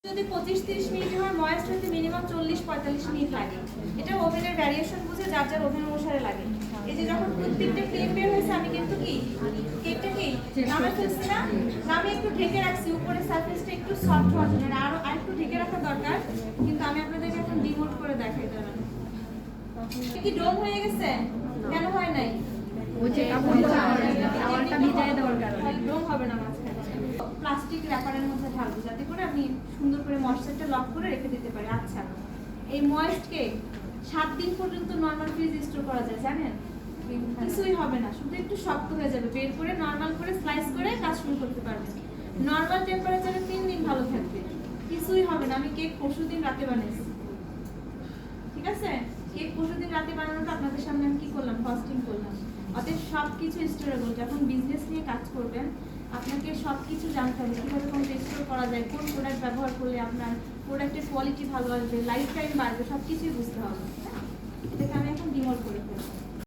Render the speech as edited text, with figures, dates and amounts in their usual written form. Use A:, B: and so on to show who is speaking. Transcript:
A: যদি 25-30 মিনিট হয় ময়েস্ট হতে মিনিমাম 40-45 মিনিট লাগে। এটা ওভেনের ভ্যারিয়েশন বুঝে যার যার ওভেন অনুসারে লাগে। এই যে যখন প্রত্যেকটা ক্লিপ বের হয়েছে আমি কিন্তু কি কেকটা কি নামে ফেলছি না, নামে একটু ঢেকে রাখছি উপরে সারফেসটা একটু সফট হওয়ার জন্য, আর একটু ঢেকে রাখা দরকার। কিন্তু আমি আপনাদেরকে এখন ডিমোট করে দেখাই দেবেন। কি ডোম হয়ে গেছে? কেন হয় নাই?
B: ওই যে কাপড়টা ভিজায় দেওয়ার কারণে
A: ডোম হবে না মাঝখানে। প্লাস্টিক র‍্যাপারের মধ্যে ঢালবো যাতে করে আপনি সুন্দর করে ময়েশ্চারটা লক করে রেখে দিতে পারি। আচ্ছা, এই ময়েস্ট কেক 7 দিন পর্যন্ত নরমাল ফ্রিজ স্টোর করা যায় জানেন? কিছুই হবে না, শুধু একটু শক্ত হয়ে যাবে। বের করে নরমাল করে স্লাইস করে কাজ শুরু করতে পারবেন। নরমাল টেম্পারেচারে 3 দিন ভালো থাকবে, কিছুই হবে না। আমি কেক পরশুদিন রাতে বানিয়েছি, ঠিক আছে? কেক পরশুদিন রাতে বানানোটা আপনাদের সামনে আমি কি করলাম, ফাস্টিং করলাম। অতএব সবকিছু স্টোরেবল। যখন বিজনেস নিয়ে কাজ করবেন আপনাকে সবকিছু জানতে হবে, কিভাবে কোনটা স্টোর করা যায়, কোন প্রোডাক্ট ব্যবহার করলে আপনার প্রোডাক্টের কোয়ালিটি ভালো আসবে, লাইফ টাইম বাড়বে, সবকিছুই বুঝতে হবে। এটাকে আমি এখন ডিমোট করে ফেলবো।